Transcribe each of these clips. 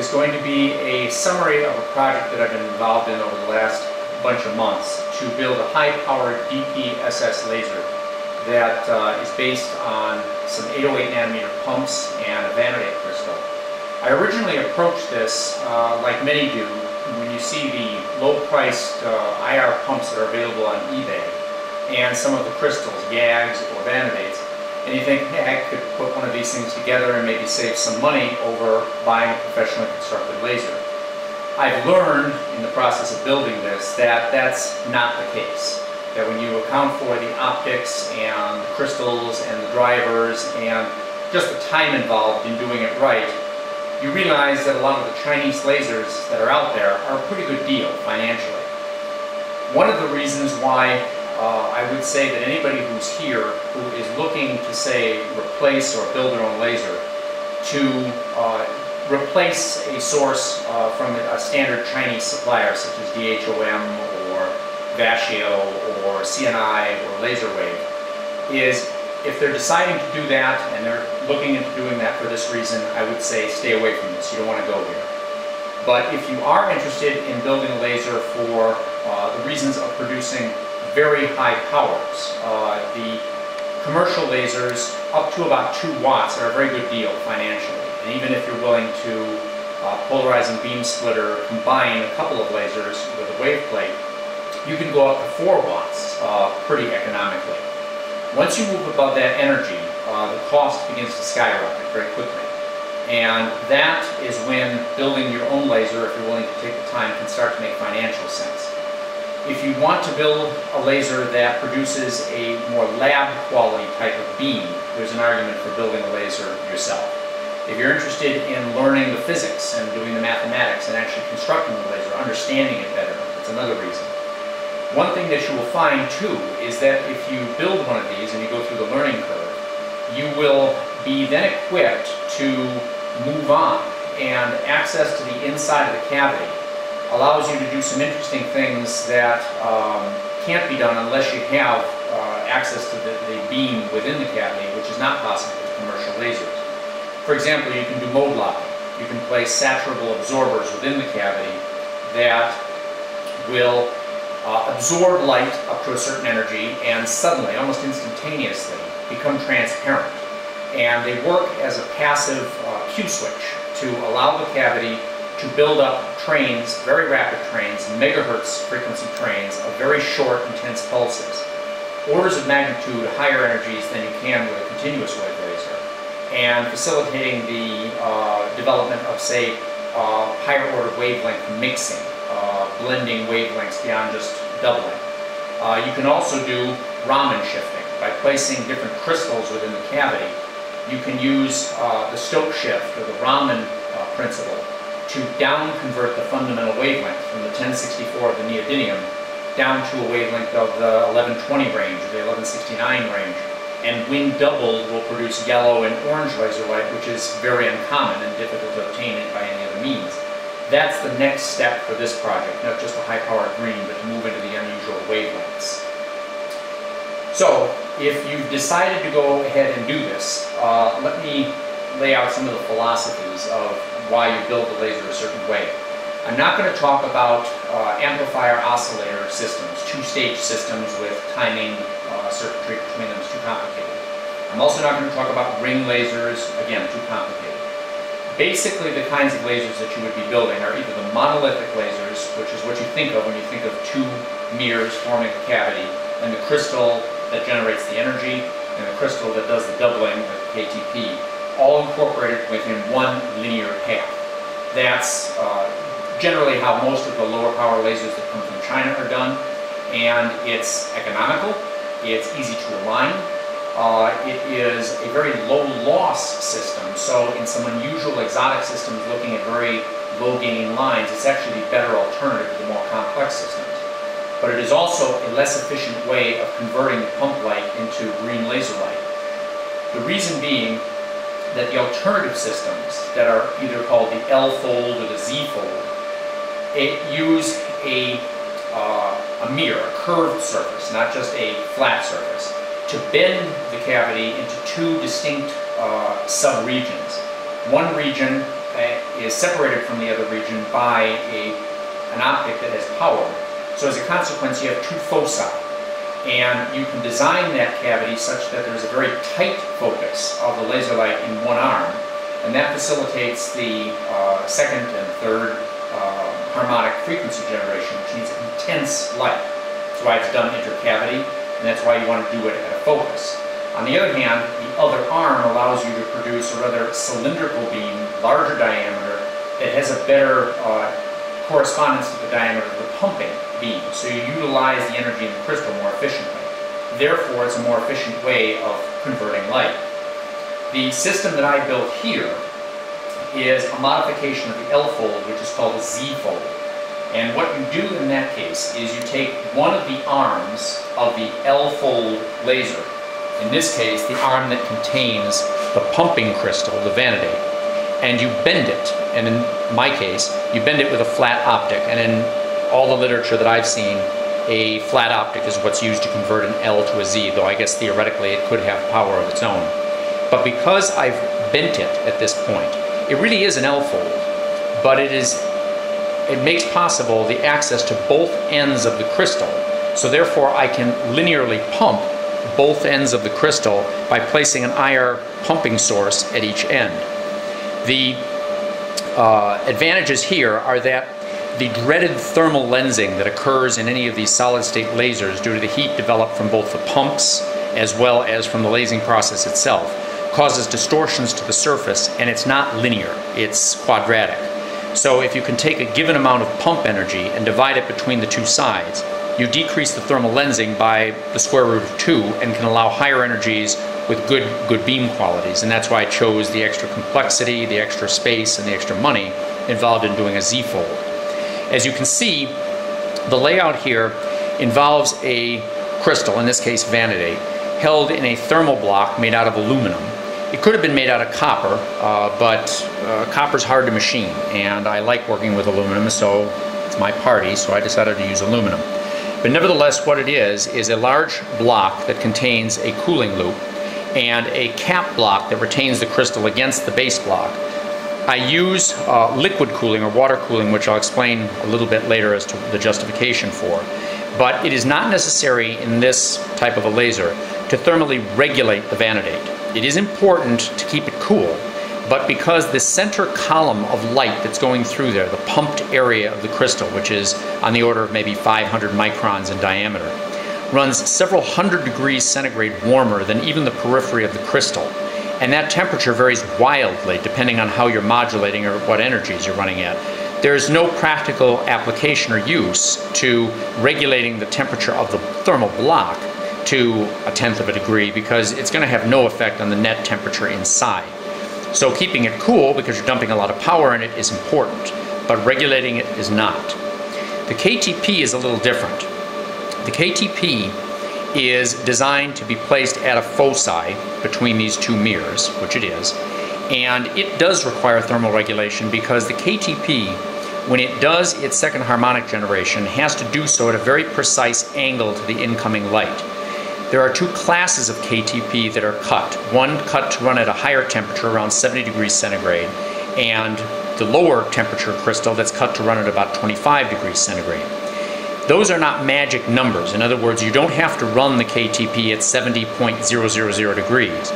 is going to be a summary of a project that I've been involved in over the last bunch of months to build a high-powered DPSS laser that is based on some 808 nanometer pumps and a vanadate crystal. I originally approached this like many do when you see the low-priced IR pumps that are available on eBay and some of the crystals, gags or vanadates, and you think, hey, I could put one of these things together and maybe save some money over buying a professionally constructed laser. I've learned in the process of building this that that's not the case. That when you account for the optics and the crystals and the drivers and just the time involved in doing it right, you realize that a lot of the Chinese lasers that are out there are a pretty good deal financially. One of the reasons why I would say that anybody who's here who is looking to, say, replace or build their own laser, to replace a source from a standard Chinese supplier such as DHOM or Vashio or CNI or LaserWave, is if they're deciding to do that and they're looking into doing that for this reason, I would say stay away from this. You don't want to go here. But if you are interested in building a laser for the reasons of producing very high powers, the commercial lasers up to about 2 watts are a very good deal financially. And even if you're willing to polarizing beam splitter, combine a couple of lasers with a wave plate, you can go up to 4 watts pretty economically. Once you move above that energy, the cost begins to skyrocket very quickly. And that is when building your own laser, if you're willing to take the time, can start to make financial sense. If you want to build a laser that produces a more lab quality type of beam, there's an argument for building a laser yourself. If you're interested in learning the physics and doing the mathematics and actually constructing the laser, understanding it better, that's another reason. One thing that you will find too is that if you build one of these and you go through the learning curve, you will be then equipped to move on, and access to the inside of the cavity allows you to do some interesting things that can't be done unless you have access to the beam within the cavity, which is not possible with commercial lasers. For example, you can do mode locking. You can place saturable absorbers within the cavity that will absorb light up to a certain energy and suddenly, almost instantaneously, become transparent. And they work as a passive Q switch to allow the cavity to build up trains, very rapid trains, megahertz frequency trains of very short, intense pulses, orders of magnitude higher energies than you can with a continuous wave laser, and facilitating the development of, say, higher order wavelength mixing, blending wavelengths beyond just doubling. You can also do Raman shifting by placing different crystals within the cavity. You can use the Stoke shift or the Raman principle to down convert the fundamental wavelength from the 1064 of the neodymium down to a wavelength of the 1120 range or the 1169 range. And when doubled will produce yellow and orange laser light, which is very uncommon and difficult to obtain by any other means. That's the next step for this project, not just a high-powered green, but to move into the unusual wavelengths. So, if you've decided to go ahead and do this, let me lay out some of the philosophies of why you build the laser a certain way. I'm not going to talk about amplifier oscillator systems, 2-stage systems with timing circuitry between them is too complicated. I'm also not going to talk about ring lasers, again, too complicated. Basically, the kinds of lasers that you would be building are either the monolithic lasers, which is what you think of when you think of 2 mirrors forming a cavity, and the crystal that generates the energy, and the crystal that does the doubling, the KTP, all incorporated within one linear path. That's generally how most of the lower power lasers that come from China are done, and it's economical, it's easy to align, it is a very low loss system, so in some unusual exotic systems looking at very low gain lines, it's actually the better alternative to the more complex systems. But it is also a less efficient way of converting the pump light into green laser light. The reason being that the alternative systems that are either called the L-fold or the Z-fold use a mirror, a curved surface, not just a flat surface, to bend the cavity into 2 distinct sub-regions. One region is separated from the other region by an optic that has power. So as a consequence, you have two foci. And you can design that cavity such that there's a very tight focus of the laser light in one arm, and that facilitates the second and third harmonic frequency generation, which needs intense light. That's why it's done intercavity, and that's why you want to do it at a focus. On the other hand, the other arm allows you to produce a rather cylindrical beam, larger diameter, that has a better correspondence to the diameter of the pumping beam. So you utilize the energy in the crystal more efficiently. Therefore, it's a more efficient way of converting light. The system that I built here is a modification of the L-fold, which is called a Z-fold. And what you do in that case is you take one of the arms of the L-fold laser, in this case the arm that contains the pumping crystal, the vanadate, and you bend it. And in my case, you bend it with a flat optic. And in all the literature that I've seen, a flat optic is what's used to convert an L to a Z, though I guess theoretically it could have power of its own. But because I've bent it at this point, it really is an L-fold, but it makes possible the access to both ends of the crystal. So therefore I can linearly pump both ends of the crystal by placing an IR pumping source at each end. The advantages here are that the dreaded thermal lensing that occurs in any of these solid-state lasers due to the heat developed from both the pumps as well as from the lasing process itself causes distortions to the surface, and it's not linear, it's quadratic. So if you can take a given amount of pump energy and divide it between the two sides, you decrease the thermal lensing by the square root of 2 and can allow higher energies with good beam qualities. And that's why I chose the extra complexity, the extra space, and the extra money involved in doing a Z-fold. As you can see, the layout here involves a crystal, in this case vanadate, held in a thermal block made out of aluminum. It could have been made out of copper, but copper's hard to machine, and I like working with aluminum, so it's my party, so I decided to use aluminum. But nevertheless, what it is a large block that contains a cooling loop and a cap block that retains the crystal against the base block. I use liquid cooling or water cooling, which I'll explain a little bit later as to the justification for. But it is not necessary in this type of a laser to thermally regulate the vanadate. It is important to keep it cool, but because the center column of light that's going through there, the pumped area of the crystal, which is on the order of maybe 500 microns in diameter, runs several hundred degrees centigrade warmer than even the periphery of the crystal. And that temperature varies wildly depending on how you're modulating or what energies you're running at. There's no practical application or use to regulating the temperature of the thermal block to 1/10 of a degree because it's going to have no effect on the net temperature inside. So keeping it cool, because you're dumping a lot of power in it, is important, but regulating it is not. The KTP is a little different. The KTP is designed to be placed at a foci between these two mirrors, which it is, and it does require thermal regulation because the KTP, when it does its second harmonic generation, has to do so at a very precise angle to the incoming light. There are two classes of KTP that are cut. One cut to run at a higher temperature, around 70 degrees centigrade, and the lower temperature crystal that's cut to run at about 25 degrees centigrade. Those are not magic numbers. In other words, you don't have to run the KTP at 70.000 degrees.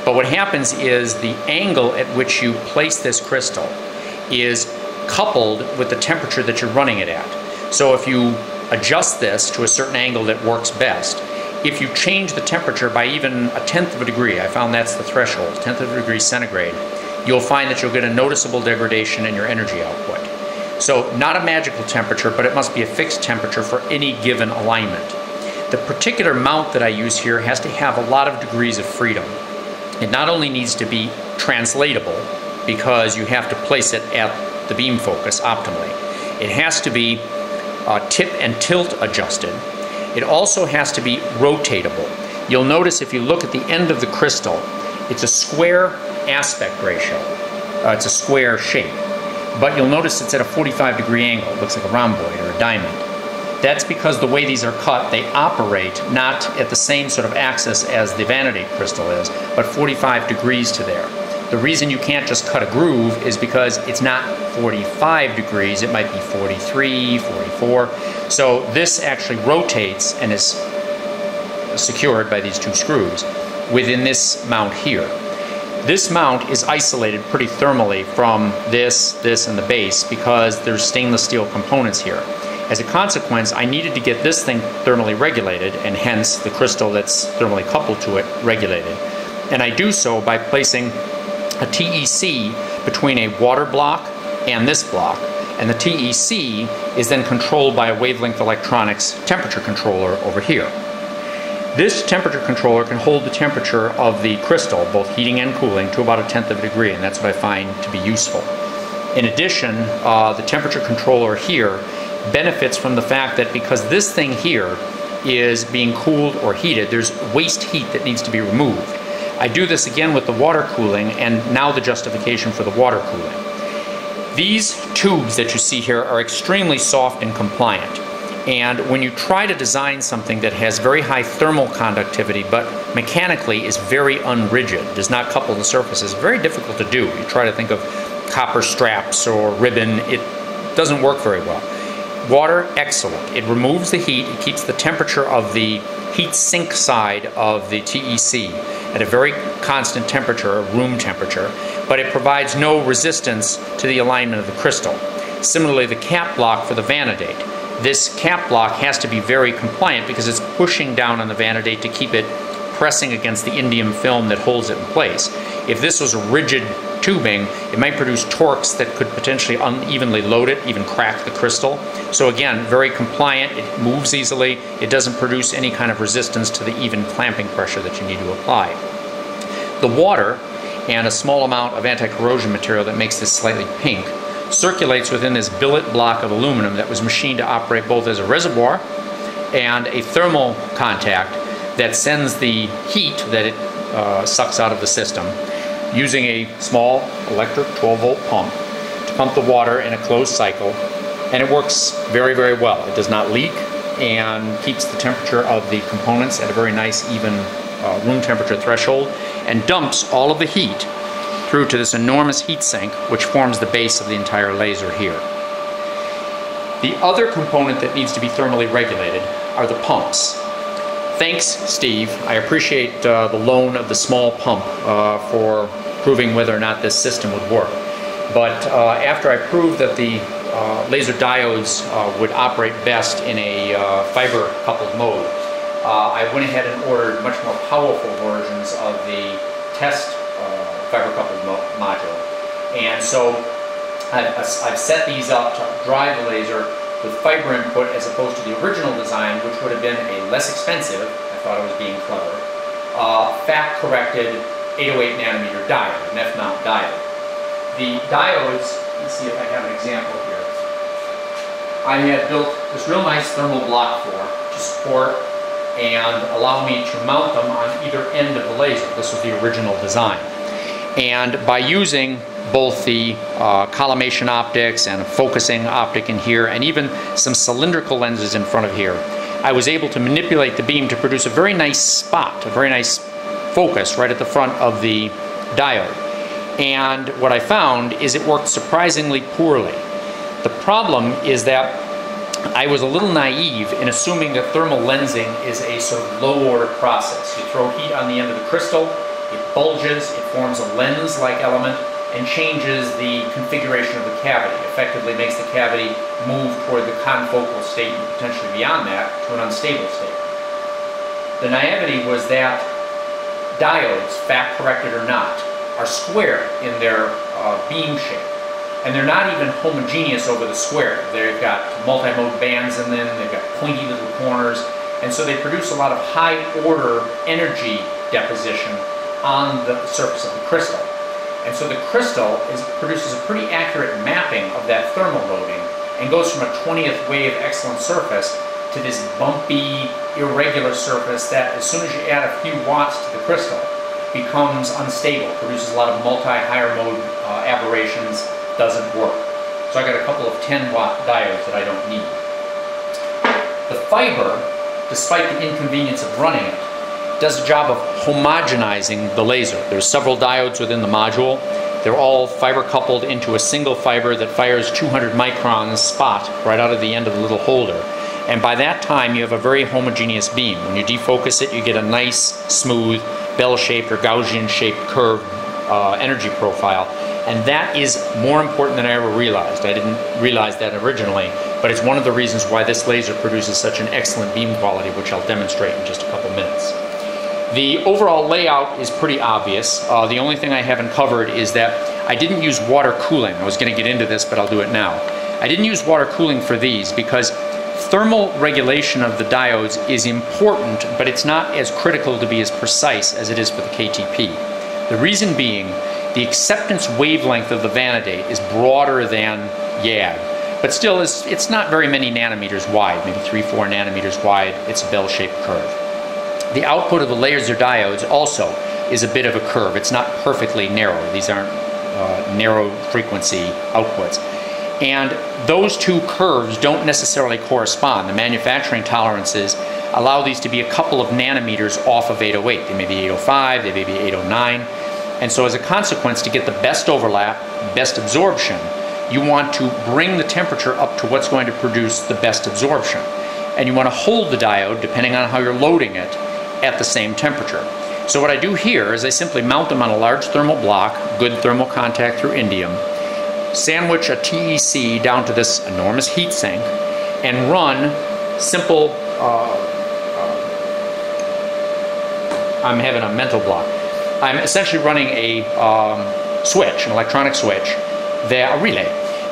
But what happens is the angle at which you place this crystal is coupled with the temperature that you're running it at. So if you adjust this to a certain angle that works best, if you change the temperature by even 1/10 of a degree, I found that's the threshold, 1/10 of a degree centigrade, you'll find that you'll get a noticeable degradation in your energy output. So not a magical temperature, but it must be a fixed temperature for any given alignment. The particular mount that I use here has to have a lot of degrees of freedom. It not only needs to be translatable, because you have to place it at the beam focus optimally. It has to be tip and tilt adjusted. It also has to be rotatable. You'll notice if you look at the end of the crystal, it's a square aspect ratio. It's a square shape. But you'll notice it's at a 45-degree angle. It looks like a rhomboid or a diamond. That's because the way these are cut, they operate not at the same sort of axis as the vanadate crystal is, but 45 degrees to there. The reason you can't just cut a groove is because it's not 45 degrees, it might be 43, 44. So this actually rotates and is secured by these two screws within this mount here. This mount is isolated pretty thermally from this, and the base because there's stainless steel components here. As a consequence, I needed to get this thing thermally regulated, and hence the crystal that's thermally coupled to it regulated. And I do so by placing a TEC between a water block and this block. And the TEC is then controlled by a wavelength electronics temperature controller over here. This temperature controller can hold the temperature of the crystal, both heating and cooling, to about 1/10 of a degree, and that's what I find to be useful. In addition, the temperature controller here benefits from the fact that because this thing here is being cooled or heated, there's waste heat that needs to be removed. I do this again with the water cooling, and now the justification for the water cooling. These tubes that you see here are extremely soft and compliant. And when you try to design something that has very high thermal conductivity but mechanically is very unrigid, does not couple the surfaces, very difficult to do. You try to think of copper straps or ribbon, it doesn't work very well. Water, excellent. It removes the heat, it keeps the temperature of the heat sink side of the TEC at a very constant temperature, room temperature, but it provides no resistance to the alignment of the crystal. Similarly, the cap block for the Vanadate. This cap block has to be very compliant because it's pushing down on the Vanadate to keep it pressing against the indium film that holds it in place. If this was a rigid tubing, it might produce torques that could potentially unevenly load it, even crack the crystal. So again, very compliant, it moves easily, it doesn't produce any kind of resistance to the even clamping pressure that you need to apply. The water and a small amount of anti-corrosion material that makes this slightly pink circulates within this billet block of aluminum that was machined to operate both as a reservoir and a thermal contact that sends the heat that it sucks out of the system using a small electric 12-volt pump to pump the water in a closed cycle, and it works very, very well. It does not leak and keeps the temperature of the components at a very nice even room temperature threshold, and dumps all of the heat through to this enormous heat sink, which forms the base of the entire laser here. The other component that needs to be thermally regulated are the pumps. Thanks, Steve. I appreciate the loan of the small pump for proving whether or not this system would work. But after I proved that the laser diodes would operate best in a fiber-coupled mode, I went ahead and ordered much more powerful versions of the test fiber-coupled module. And so I've set these up to drive the laser with fiber input as opposed to the original design, which would have been a less expensive, I thought I was being clever, FAC-corrected 808 nanometer diode, an F-mount diode. The diodes, let's see if I have an example here. I had built this real nice thermal block for to support and allow me to mount them on either end of the laser. This was the original design. And by using both the collimation optics and a focusing optic in here, and even some cylindrical lenses in front of here, I was able to manipulate the beam to produce a very nice spot, a very nice focus right at the front of the diode. And what I found is it worked surprisingly poorly. The problem is that I was a little naive in assuming that thermal lensing is a sort of low-order process. You throw heat on the end of the crystal, it bulges, it forms a lens-like element, and changes the configuration of the cavity. Effectively makes the cavity move toward the confocal state and potentially beyond that to an unstable state. The naivety was that diodes, FAC-corrected or not, are square in their beam shape. And they're not even homogeneous over the square. They've got multi-mode bands in them, they've got pointy little corners, and so they produce a lot of high-order energy deposition on the surface of the crystal. And so the crystal produces a pretty accurate mapping of that thermal loading and goes from a 20th wave excellent surface to this bumpy, irregular surface that, as soon as you add a few watts to the crystal, becomes unstable, produces a lot of multi-higher mode aberrations, doesn't work. So I got a couple of 10-watt diodes that I don't need. The fiber, despite the inconvenience of running it, does the job of homogenizing the laser. There's several diodes within the module. They're all fiber coupled into a single fiber that fires 200 microns spot right out of the end of the little holder. And by that time, you have a very homogeneous beam. When you defocus it, you get a nice, smooth, bell-shaped or Gaussian-shaped curved energy profile. And that is more important than I ever realized. I didn't realize that originally, but it's one of the reasons why this laser produces such an excellent beam quality, which I'll demonstrate in just a couple minutes. The overall layout is pretty obvious. The only thing I haven't covered is that I didn't use water cooling. I was going to get into this, but I'll do it now. I didn't use water cooling for these because thermal regulation of the diodes is important, but it's not as critical to be as precise as it is for the KTP. The reason being, the acceptance wavelength of the Vanadate is broader than YAG, but still it's not very many nanometers wide, maybe 3-4 nanometers wide. It's a bell-shaped curve. The output of the laser diodes also is a bit of a curve. It's not perfectly narrow. These aren't narrow frequency outputs. And those two curves don't necessarily correspond. The manufacturing tolerances allow these to be a couple of nanometers off of 808. They may be 805, they may be 809. And so as a consequence, to get the best overlap, best absorption, you want to bring the temperature up to what's going to produce the best absorption. And you want to hold the diode, depending on how you're loading it, at the same temperature. So what I do here is I simply mount them on a large thermal block, good thermal contact through indium, sandwich a TEC down to this enormous heat sink, and run simple, I'm having a mental block. I'm essentially running a switch, an electronic switch, a relay,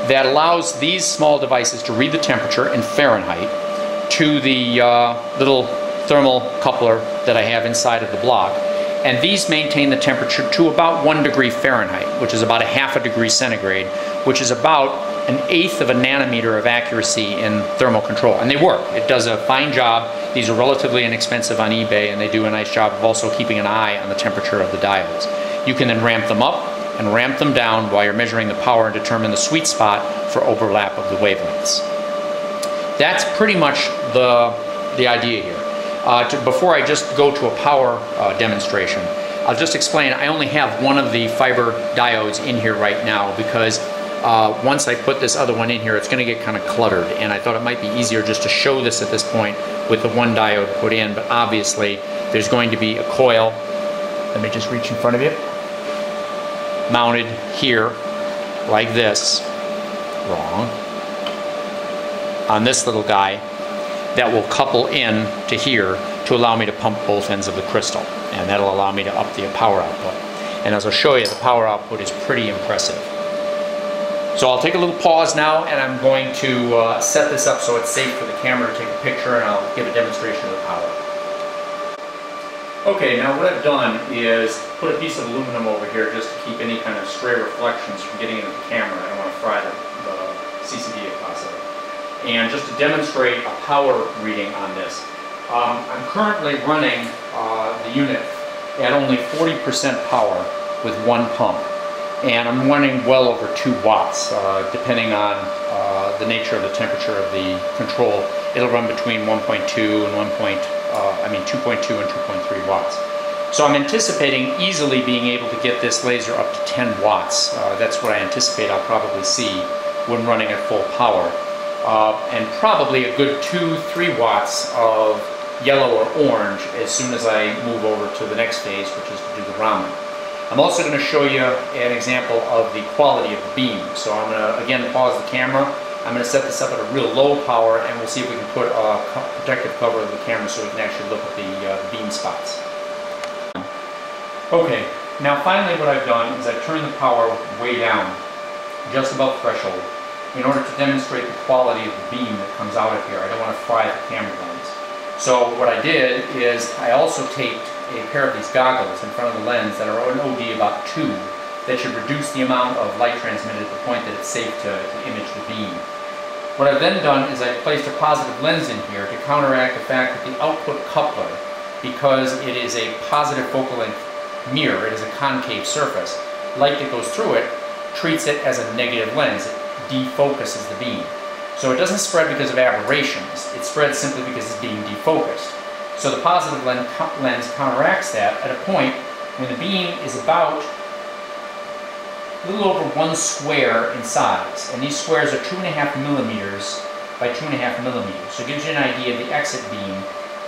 that allows these small devices to read the temperature in Fahrenheit to the little thermal coupler that I have inside of the block. And these maintain the temperature to about 1 degree Fahrenheit, which is about a half a degree centigrade, which is about 1/8 of a nanometer of accuracy in thermal control. And they work. It does a fine job. These are relatively inexpensive on eBay, and they do a nice job of also keeping an eye on the temperature of the diodes. You can then ramp them up and ramp them down while you're measuring the power and determine the sweet spot for overlap of the wavelengths. That's pretty much the idea here. Before I just go to a power demonstration, I'll just explain, I only have one of the fiber diodes in here right now because once I put this other one in here, it's going to get kind of cluttered, and I thought it might be easier just to show this at this point with the one diode put in, but obviously there's going to be a coil, let me just reach in front of you, mounted here like this, wrong, on this little guy, that will couple in to here to allow me to pump both ends of the crystal, and that'll allow me to up the power output. And as I'll show you, the power output is pretty impressive. So I'll take a little pause now, and I'm going to set this up so it's safe for the camera to take a picture, and I'll give a demonstration of the power. Okay, now what I've done is put a piece of aluminum over here just to keep any kind of stray reflections from getting into the camera. I don't want to fry the CCD if possible. And just to demonstrate a power reading on this, I'm currently running the unit at only 40% power with one pump, and I'm running well over 2 watts, depending on the nature of the temperature of the control. It'll run between 1.2 and 2.2 and 2.3 watts. So I'm anticipating easily being able to get this laser up to 10 watts. That's what I anticipate I'll probably see when running at full power. And probably a good 2-3 watts of yellow or orange as soon as I move over to the next phase, which is to do the rounding. I'm also going to show you an example of the quality of the beam. So I'm going to again pause the camera. I'm going to set this up at a real low power, and we'll see if we can put a protective cover over the camera so we can actually look at the beam spots. Okay, now finally what I've done is I've turned the power way down, just above threshold, in order to demonstrate the quality of the beam that comes out of here. I don't want to fry the camera lens. So what I did is I also taped a pair of these goggles in front of the lens that are an OD about 2 that should reduce the amount of light transmitted at the point that it's safe to image the beam. What I've then done is I've placed a positive lens in here to counteract the fact that the output coupler, because it is a positive focal length mirror, it is a concave surface, light that goes through it treats it as a negative lens. It defocuses the beam. So it doesn't spread because of aberrations, it spreads simply because it's being defocused. So the positive lens counteracts that at a point when the beam is about a little over 1 square in size. And these squares are 2.5 millimeters by 2.5 millimeters. So it gives you an idea of the exit beam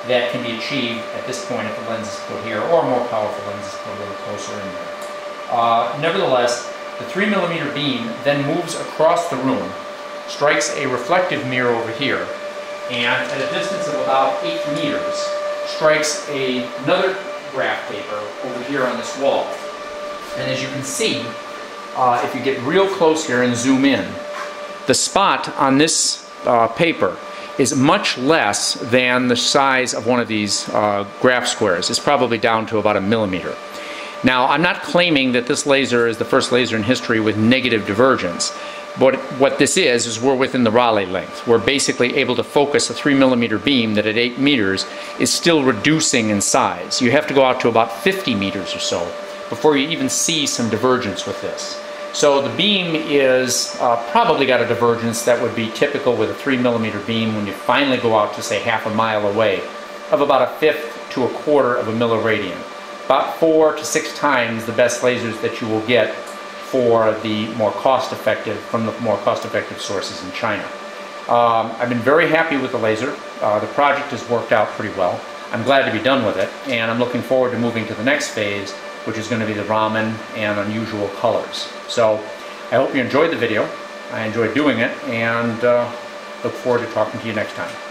that can be achieved at this point if the lens is put here, or a more powerful lens is put a little closer in there. Nevertheless, the 3 millimeter beam then moves across the room, strikes a reflective mirror over here, and at a distance of about 8 meters, strikes another graph paper over here on this wall. And as you can see, if you get real close here and zoom in, the spot on this paper is much less than the size of one of these graph squares. It's probably down to about 1 millimeter. Now, I'm not claiming that this laser is the first laser in history with negative divergence. But what this is we're within the Rayleigh length. We're basically able to focus a 3 millimeter beam that at 8 meters is still reducing in size. You have to go out to about 50 meters or so before you even see some divergence with this. So the beam is probably got a divergence that would be typical with a 3 millimeter beam when you finally go out to say half a mile away, of about 1/5 to 1/4 of a milliradian. About 4 to 6 times the best lasers that you will get for the more cost-effective, from the more cost-effective sources in China. I've been very happy with the laser. The project has worked out pretty well. I'm glad to be done with it, and I'm looking forward to moving to the next phase, which is going to be the Raman and unusual colors. So I hope you enjoyed the video. I enjoyed doing it, and look forward to talking to you next time.